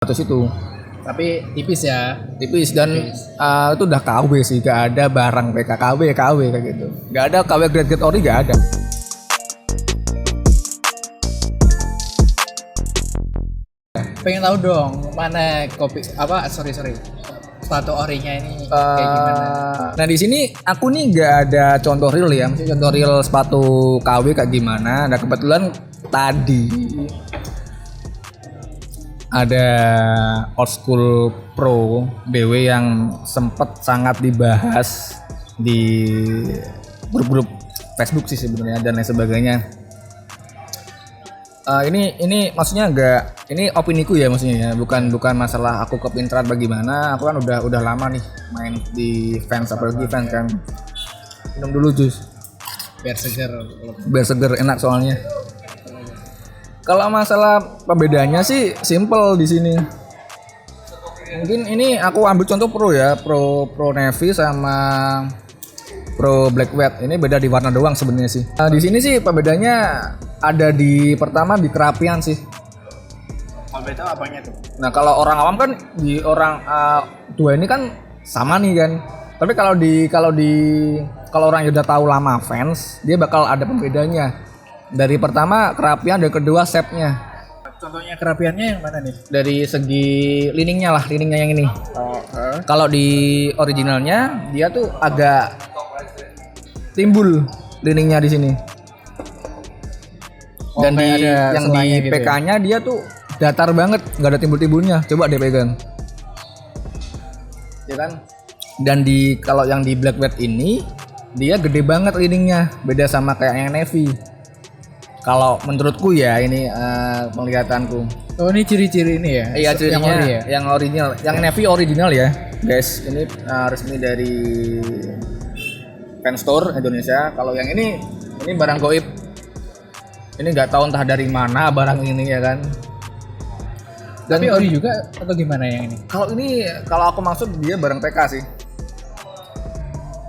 100 itu. Tapi tipis ya. Tipis dan itu udah KW sih, gak ada barang PKKW kayak gitu. Gak ada KW grade ori, gak ada. Pengen tahu dong mana kopi sepatu orinya ini kayak gimana? Nah di sini aku nih gak ada contoh real ya, maksudnya contoh real sepatu KW kayak gimana. Nah kebetulan tadi ada Old School Pro BW yang sempet sangat dibahas di grup-grup Facebook sih sebenarnya dan lain sebagainya. Ini maksudnya ini opiniku ya maksudnya ya, bukan masalah aku kepintaran bagaimana. Aku kan udah lama nih main di fans, apalagi fans kan. Minum dulu jus Biar seger enak soalnya. Kalau masalah pembedanya sih simple di sini. Mungkin ini aku ambil contoh Pro ya, Pro Navy sama Pro Black White. Ini beda di warna doang sebenarnya sih. Di sini sih pembedanya ada pertama di kerapian sih. Kalau betul apanya tuh? Nah kalau orang awam kan di orang dua ini kan sama nih kan. Tapi kalau orang yang udah tahu lama fans, dia bakal ada pembedanya. Dari pertama kerapian, dari kedua shape-nya. Contohnya kerapiannya yang mana nih? Dari segi liningnya yang ini. Kalau di originalnya dia tuh agak timbul liningnya di sini. Dan yang di gitu PK-nya ya? Dia tuh datar banget, nggak ada timbul-timbulnya. Coba deh pegang. Ya kan? Dan kalau yang di Black White ini dia gede banget liningnya, beda sama kayak yang Navy. Kalau menurutku ya ini penglihatanku. Oh ini ciri-ciri ini ya? Iya cirinya yang original, yang Navy original ya, guys. Ini resmi dari Fan Store Indonesia. Kalau yang ini barang goib. Ini nggak tahu entah dari mana barang ini ya kan. Dan tapi ori juga atau gimana yang ini? Kalau aku maksud dia barang PK sih.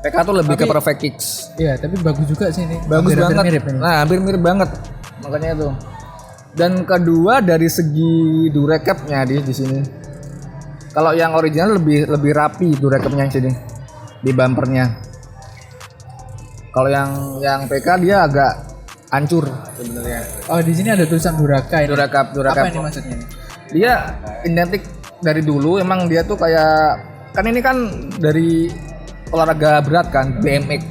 PK tuh lebih ke Perfect Kicks. Iya, tapi bagus juga sih ini. Bagus banget. Mirip ini. Nah, hampir mirip banget. Makanya itu. Dan kedua dari segi durecap-nya di sini. Kalau yang original lebih rapi durecap-nya di sini. Di bumpernya. Kalau yang PK dia agak hancur sebenarnya. Oh, di sini ada tulisan Duraka ini. Duracap. Apa ini maksudnya? Dia identik dari dulu, emang dia tuh kayak kan ini kan dari olahraga berat kan, BMX.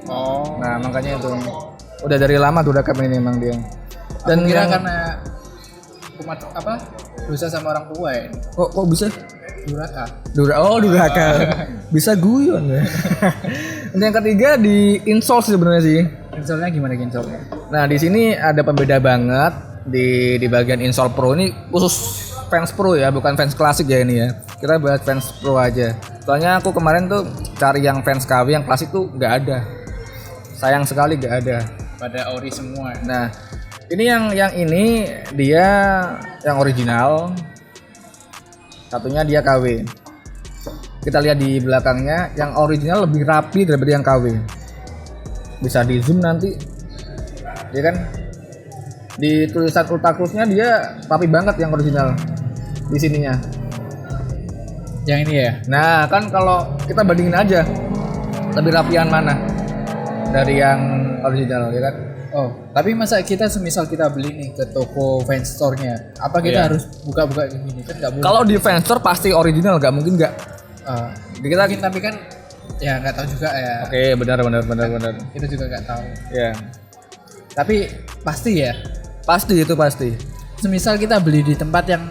Oh. Nah makanya itu udah dari lama Duracap ini emang dia. Dan kira karena umat dosa sama orang tua ya. Kok bisa? Duraka. Bisa guyon ya. Dan yang ketiga di insole sebenarnya sih. Insolnya gimana insolnya? Nah di sini ada pembeda banget di bagian insole Pro ini khusus fans Pro ya, bukan fans klasik ya ini ya. Kita bahas fans Pro aja. Soalnya aku kemarin tuh cari yang fans KW yang klasik tuh nggak ada. Sayang sekali nggak ada. Pada ori semua. Nah, ini yang ini dia yang original. Satunya dia KW. Kita lihat di belakangnya, yang original lebih rapi daripada yang KW. Bisa di zoom nanti. Ya kan? Di tulisan Ultracruise-nya dia rapi banget yang original. Di sininya. Yang ini ya. Nah, kan kalau kita bandingin aja lebih rapian mana dari yang original ya kan? Oh, tapi masa kita semisal kita beli nih ke toko fans store-nya, apa kita harus buka-buka kayak gini? Kan enggak mungkin. Kalau di fans store pasti original, enggak mungkin enggak. Kita tapi kan ya enggak tahu juga ya. Oke, benar. Kita juga enggak tahu. Ya. Tapi pasti ya. Pasti. Semisal kita beli di tempat yang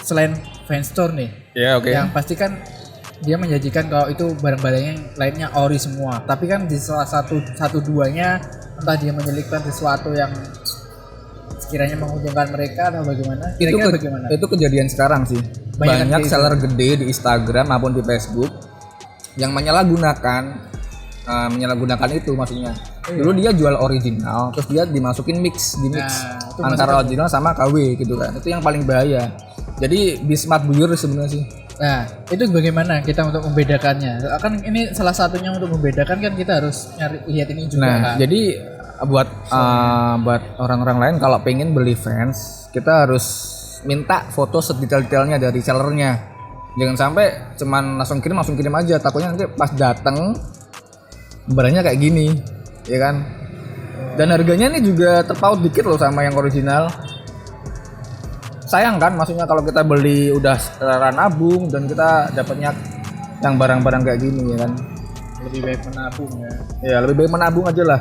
selain fans store nih. Ya, oke. Yang pasti kan dia menjanjikan kalau itu barang-barangnya yang lainnya ori semua. Tapi kan di salah satu duanya entah dia menyelipkan sesuatu yang sekiranya menguntungkan mereka atau bagaimana? Bagaimana? Itu kejadian sekarang sih. Banyak seller gede di Instagram maupun di Facebook yang menyalahgunakan itu maksudnya. Dulu dia jual original, terus dia dimasukin mix antara original sama KW gitu kan. Itu yang paling bahaya. Jadi be smart buyer sebenarnya sih. Nah, itu bagaimana kita untuk membedakannya? Kan ini salah satunya untuk membedakan kan kita harus lihat ini juga. Nah, kan? jadi buat orang-orang lain kalau pengen beli fans, kita harus minta foto sedetail-detailnya dari sellernya. Jangan sampai cuman langsung kirim aja, takutnya nanti pas datang barangnya kayak gini, ya kan? Dan harganya ini juga terpaut dikit loh sama yang original. Sayang kan, maksudnya kalau kita beli udah secara nabung dan kita dapatnya yang barang-barang kayak gini, ya kan? Lebih baik menabung ya. Ya lebih baik menabung aja lah.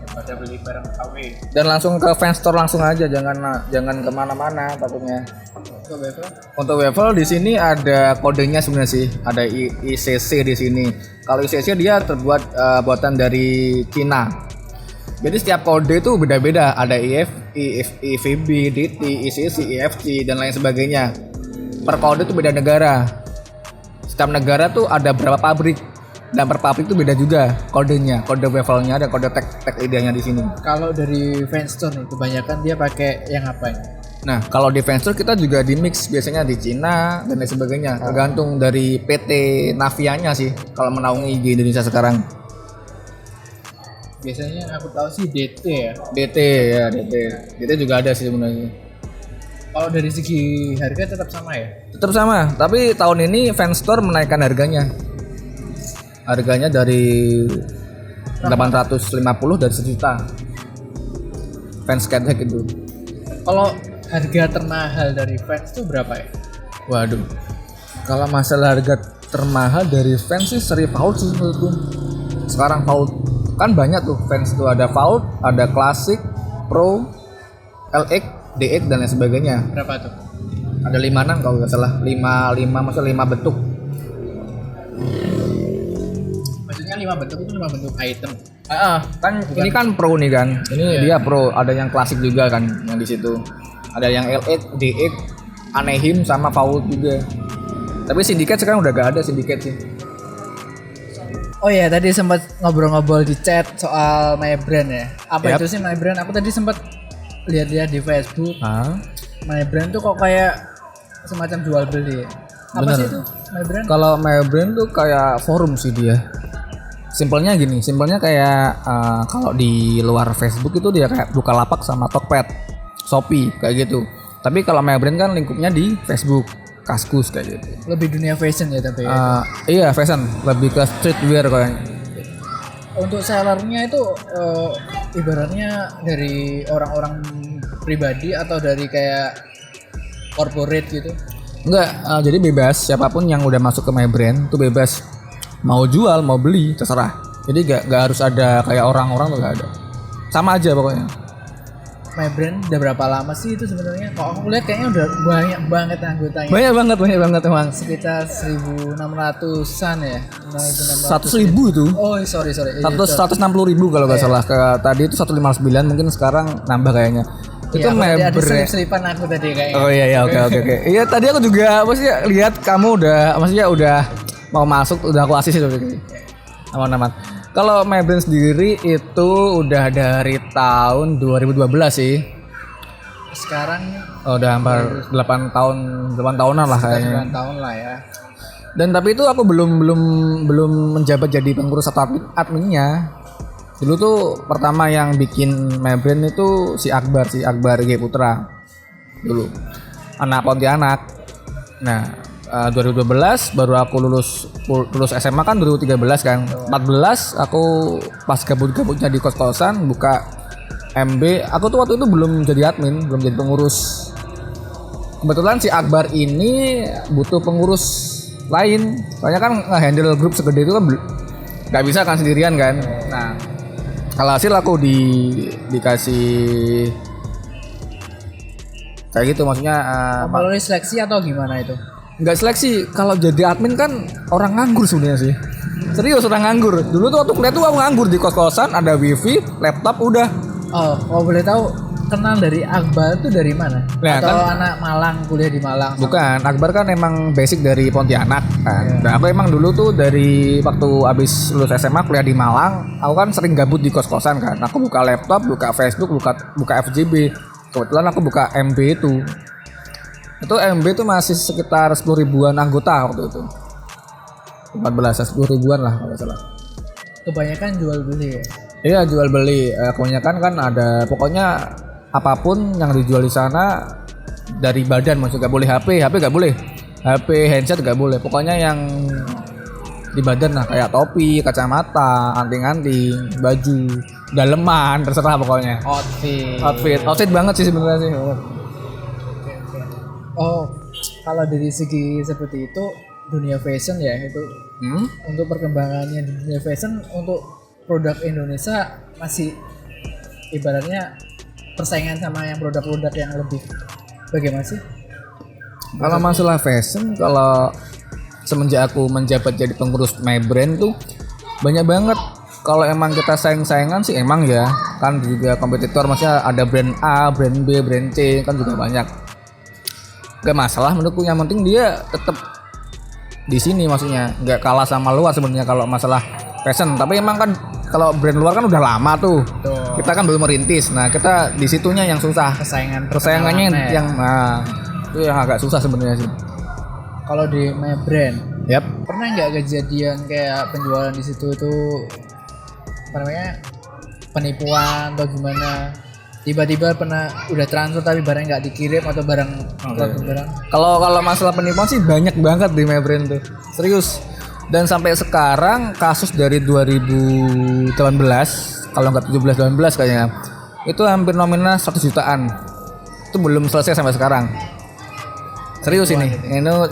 Daripada beli barang KW. Dan langsung ke fan store langsung aja, jangan kemana-mana takutnya. Untuk Bevel? Untuk Wevel di sini ada kodenya sebenarnya sih, ada ICC di sini. Kalau ICC dia terbuat buatan dari Cina. Jadi setiap kode itu beda-beda, ada IFB, DT, ICC, IFC dan lain sebagainya. Per kode itu beda negara. Setiap negara tuh ada berapa pabrik dan per pabrik itu beda juga kodenya, kode Wevelnya ada kode tag idenya di sini. Kalau dari Fanstore nih kebanyakan dia pakai yang apa ini? Nah, kalau di Fanstore kita juga di mix biasanya di Cina dan lain sebagainya. Tergantung dari PT Navianya sih kalau menaungi di Indonesia sekarang. Biasanya yang aku tahu sih DT ya. DT juga ada sih sebenarnya. Kalau dari segi harga tetap sama ya? Tetap sama, tapi tahun ini Fanstore menaikkan harganya. Harganya dari 850 dari 1 juta. Fans Cathack itu. Kalau harga termahal dari Vans itu berapa ya? Waduh. Kalau masalah harga termahal dari Vans sih seri Vault sih menurutku. Sekarang Vault kan banyak tuh Vans tuh, ada Vault, ada Classic, Pro, LX, DX dan lain sebagainya. Berapa tuh? Ada 5 kalau nggak salah, 5 maksudnya 5 bentuk. Maksudnya 5 bentuk itu 5 bentuk item. Kan bukan. Ini kan Pro nih kan. Ini dia Pro, ada yang klasik juga kan yang di situ. Ada yang LX, DX, Anaheim sama Vault juga. Tapi Syndicate sekarang udah gak ada Syndicate sih. Oh iya, tadi sempat ngobrol-ngobrol di chat soal My Brand ya. Apa Yap. itu sih My Brand? Aku tadi sempat lihat-lihat di Facebook. Ah, My Brand tuh kok kayak semacam jual beli. Apa Bener. sih itu My Brand? kalau My Brand tuh kayak forum sih dia. Simpelnya gini, simpelnya kayak kalau di luar Facebook itu dia kayak Bukalapak sama Tokped, Shopee kayak gitu. Tapi kalau My Brand kan lingkupnya di Facebook, Kaskus kayak gitu. Lebih dunia fashion ya tapi ya. Iya fashion, lebih ke streetwear kayaknya. Untuk sellernya itu ibaratnya dari orang-orang pribadi atau dari kayak corporate gitu? Enggak, jadi bebas, siapapun yang udah masuk ke My Brand tuh bebas, mau jual mau beli terserah. Jadi gak harus ada kayak orang-orang tuh, gak ada, sama aja pokoknya. My Brand udah berapa lama sih itu sebenarnya? Kok aku lihat kayaknya udah banyak banget anggotanya. Banyak banget emang. Sekitar 1.600-an ya. 100.000 itu. Oh sorry. 160.000 kalau nggak salah. Tadi itu 159, mungkin sekarang nambah kayaknya. Itu Iya, My ada Brand. selip-selipan aku tadi kayaknya. Oh iya oke. Iya tadi aku juga maksudnya lihat kamu udah mau masuk, udah aku asis itu. Aman. Kalau My Brand sendiri itu udah dari tahun 2012 sih. Sekarang Udah hampir 8 tahunan lah kayaknya. 9 tahun lah ya. Dan tapi itu aku belum menjabat jadi pengurus atau adminnya. Dulu tuh pertama yang bikin My Brand itu si Akbar G Putra. Dulu. Anak Pontianak. Nah, 2012 baru aku lulus SMA kan 2013 kan. 14 aku pas gabut-gabutnya di kos-kosan buka MB. Aku tuh waktu itu belum jadi admin, belum jadi pengurus. Kebetulan si Akbar ini butuh pengurus lain. Soalnya kan nge-handle grup segede itu kan nggak bisa kan sendirian kan. Nah, kalau hasil aku dikasih kayak gitu, maksudnya Melalui seleksi atau gimana itu? nggak seleksi. Kalau jadi admin kan orang nganggur sebenarnya sih. Serius orang nganggur. Dulu tuh waktu kuliah tuh aku nganggur di kos-kosan, ada wifi, laptop udah. Oh, kalau boleh tahu kenal dari Akbar itu dari mana? Nah, atau kan- anak Malang, kuliah di Malang? Bukan, Akbar kan emang basic dari Pontianak kan. Nah, aku emang dulu tuh dari waktu abis lulus SMA kuliah di Malang, aku kan sering gabut di kos-kosan kan. Aku buka laptop, buka Facebook, buka FJB. Kebetulan aku buka MB itu. Itu MB tuh masih sekitar 10 ribuan anggota waktu itu. 10 ribuan lah kalau nggak salah. Kebanyakan jual beli ya. Iya jual beli, kebanyakan kan ada pokoknya apapun yang dijual di sana dari badan, maksudnya nggak boleh HP nggak boleh, HP handset nggak boleh, pokoknya yang di badan lah, kayak topi, kacamata, anting-anting, baju, daleman, terserah pokoknya. Outfit banget sih sebenarnya sih. Oh, kalau dari segi seperti itu dunia fashion ya itu untuk perkembangannya di dunia fashion untuk produk Indonesia masih ibaratnya persaingan sama yang produk-produk yang lebih bagaimana sih? Kalau masalah fashion, kalau semenjak aku menjabat jadi pengurus My Brand tuh banyak banget. Kalau emang kita saing-saingan sih emang ya, kan juga kompetitor, maksudnya ada brand A, brand B, brand C, kan juga banyak. Gak masalah menurutku, yang penting dia tetap di sini, maksudnya nggak kalah sama luar sebenarnya kalau masalah fashion. Tapi emang kan kalau brand luar kan udah lama tuh. Kita kan belum merintis. Nah, kita di situnya yang susah. Persaingannya yang itu yang agak susah sebenarnya sih. Kalau di My Brand, pernah nggak kejadian kayak penjualan di situ itu apa namanya penipuan atau gimana? Tiba-tiba pernah udah transfer tapi barang nggak dikirim atau barang. Kalau masalah penipuan sih banyak banget di My Brand tuh, serius. Dan sampai sekarang kasus dari 2018, kalau nggak 17-18 kayaknya, itu hampir nominal 100 jutaan. Itu belum selesai sampai sekarang. Serius ini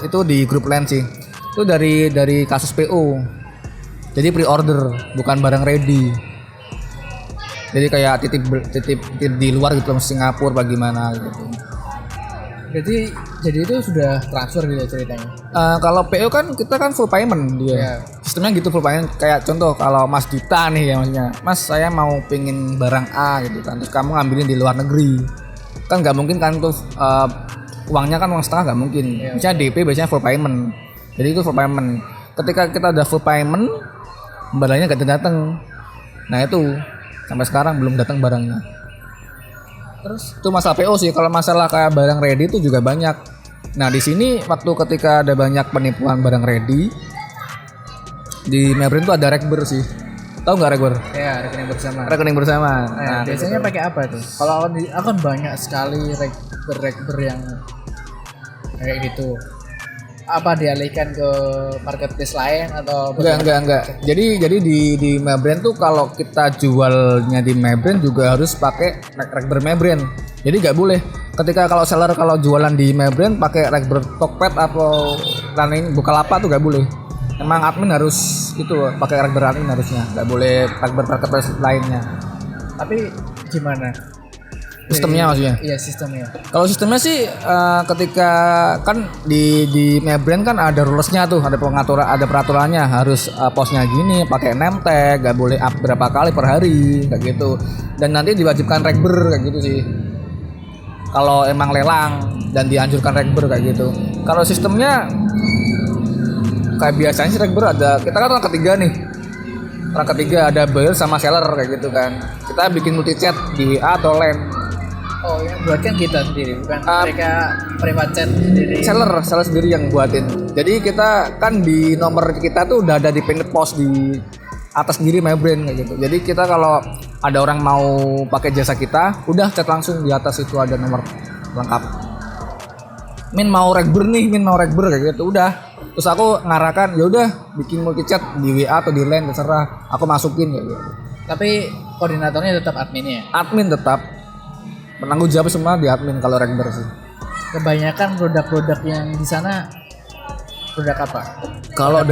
itu di grup lain sih. Itu dari kasus PO. Jadi pre-order, bukan barang ready. Jadi kayak titip di luar gitu, Singapura bagaimana gitu. Jadi itu sudah transfer gitu ceritanya. Kalau PO kan kita kan full payment dia. Sistemnya gitu, full payment. Kayak contoh kalau Mas Dita nih ya, maksudnya, Mas saya mau pengen barang A gitu kan, terus kamu ngambilin di luar negeri. Kan nggak mungkin kan tuh uangnya kan uang setengah nggak mungkin. Misalnya DP biasanya full payment. Jadi itu full payment. Ketika kita udah full payment, barangnya nggak datang. Nah itu sampai sekarang belum datang barangnya. Terus itu masalah PO sih. Kalau masalah kayak barang ready itu juga banyak. Nah di sini waktu ketika ada banyak penipuan barang ready di My Brand tuh ada rekber sih. Tahu nggak rekber? Ya, rekening bersama. Nah biasanya pakai apa tuh? Kalau aku kan banyak sekali rekber yang kayak gitu. Apa dialihkan ke marketplace lain atau enggak. Jadi di My Brand tuh kalau kita jualnya di My Brand juga harus pakai rekber My Brand. Jadi nggak boleh ketika kalau seller kalau jualan di My Brand pakai rekber Tokped atau running Bukalapak tuh nggak boleh. Emang admin harus itu pakai rekber admin harusnya, nggak boleh rekber marketplace lainnya. Tapi gimana? Sistemnya maksudnya? Iya sistemnya. Kalau sistemnya sih ketika kan di My Brand kan ada rulesnya tuh, ada pengaturan, ada peraturannya, harus posnya gini, pakai name tag, nggak boleh up berapa kali per hari, kayak gitu. Dan nanti diwajibkan rekber kayak gitu sih. Kalau emang lelang dan dianjurkan rekber kayak gitu. Kalau sistemnya kayak biasanya sih rekber ada, kita kan orang ketiga nih. Orang ketiga ada buyer sama seller kayak gitu kan. Kita bikin multi chat di WA atau LAN. Oh yang buatkan kita sendiri, bukan mereka private chat sendiri. Seller sendiri yang buatin. Jadi kita kan di nomor kita tuh udah ada di pinned post di atas sendiri My Brand kayak gitu. Jadi kita kalau ada orang mau pakai jasa kita, udah chat langsung di atas itu ada nomor lengkap. Min mau rekber kayak gitu, udah. Terus aku ngarahkan, ya udah bikin multi chat di WA atau di LAN terserah, aku masukin kayak gitu. Tapi koordinatornya tetap adminnya. Admin tetap. Penanggung jawab semua di admin kalau rekber sih. Kebanyakan produk-produk yang di sana produk apa? Kalau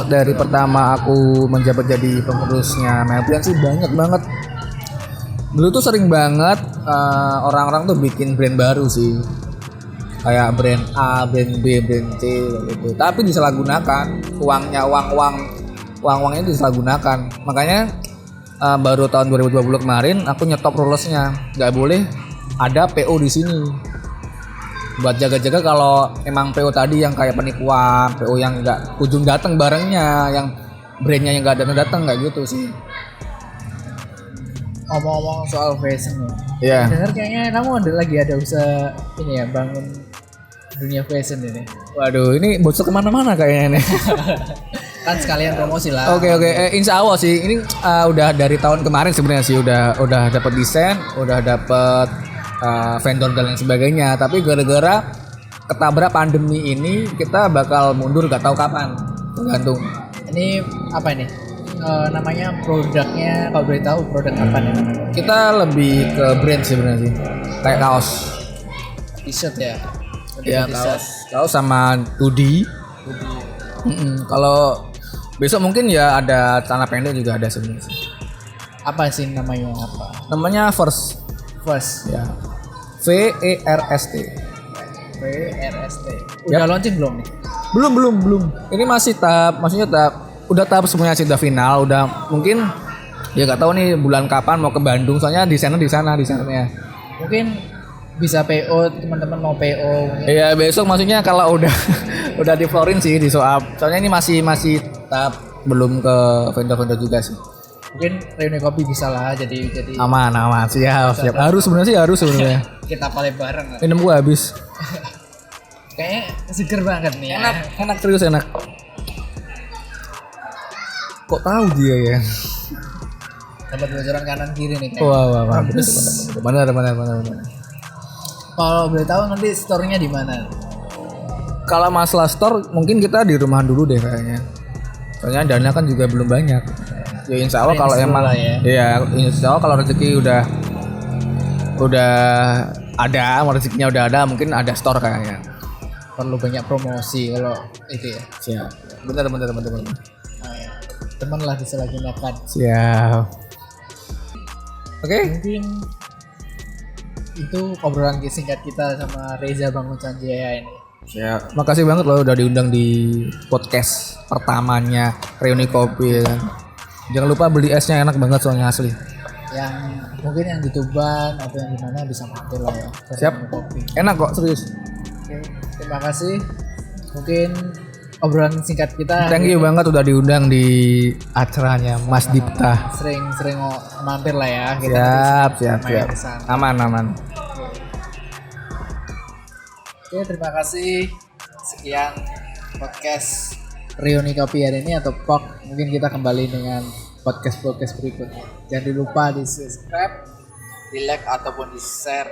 dari pertama aku menjabat jadi pengurusnya My Brand sih banyak banget. Dulu tuh sering banget orang-orang tuh bikin brand baru sih. Kayak brand A, brand B, brand C gitu. Tapi disalahgunakan uangnya disalahgunakan. Makanya baru tahun 2020 kemarin aku nyetop rulesnya, nggak boleh ada PO di sini. Buat jaga-jaga kalau emang PO tadi yang kayak penipuan, PO yang nggak ujung datang barangnya, yang brandnya yang nggak datang kayak gitu sih. Ngomong-ngomong soal fashion ya. Dengar kayaknya kamu lagi ada usaha ini ya, bangun dunia fashion ini. Waduh, ini bocor kemana-mana kayaknya nih. Kan sekalian promosi lah. Oke. Insya Allah sih ini udah dari tahun kemarin sebenarnya sih udah dapat desain, udah dapat vendor dan lain sebagainya. Tapi gara-gara ketabrak pandemi ini kita bakal mundur gak tahu kapan, tergantung. Ini apa ini? Namanya produknya, kalau boleh tahu produk apa nih namanya? Kita lebih ke brand sebenarnya sih, kayak kaos. T-shirt ya? Iya, kaos sama hoodie. Kalau besok mungkin ya ada celana pendek juga ada sebenarnya. Apa sih namanya apa? Namanya First. First. Ya. VERST. VRST. Udah launching belum nih? Belum. Ini masih udah tahap semuanya sudah final, udah mungkin ya gak tahu nih bulan kapan mau ke Bandung, soalnya desainnya. Mungkin bisa PO, teman-teman mau PO. Iya, besok maksudnya kalau udah udah di Florin sih di Soap. Soalnya ini masih tahap belum ke vendor-vendor juga sih. Mungkin Reuni Kopi bisa lah jadi Aman, siap. Harus sebenarnya. Kita paling bareng. Minum gua habis. Kayaknya seger banget nih. Enak serius enak. Kok tahu dia ya? Dapat bocoran kanan kiri nih. Wah. Benar. Kalau boleh tahu nanti store-nya di mana? Kalau masalah store mungkin kita di rumahan dulu deh kayaknya. Soalnya dana kan juga belum banyak. Ya insya Allah kalau emang ya insya Allah kalau rezeki udah ada, rezekinya udah ada, mungkin ada store kayaknya. Perlu banyak promosi kalau itu ya. Siap. Benar. Teman lah disalahgunakan. Siap. Oke. Mungkin itu obrolan singkat kita sama Reza Bangun Sanjaya ini. Ya, makasih banget loh udah diundang di podcast pertamanya Reuni Kopi ya kan. Jangan lupa beli esnya, enak banget soalnya asli. Yang mungkin yang di Tuban atau yang di mana bisa mampir lah ya. Siap. Kopi. Enak kok serius. Oke, terima kasih. Mungkin obrolan singkat kita. Thank you banget udah diundang di acaranya Mas Dipta. Sering-sering mampir lah ya. Siap. Aman. Oke, terima kasih. Sekian podcast Reuni Kopi hari ini atau POK. Mungkin kita kembali dengan podcast berikutnya. Jangan lupa di subscribe, di like ataupun di share.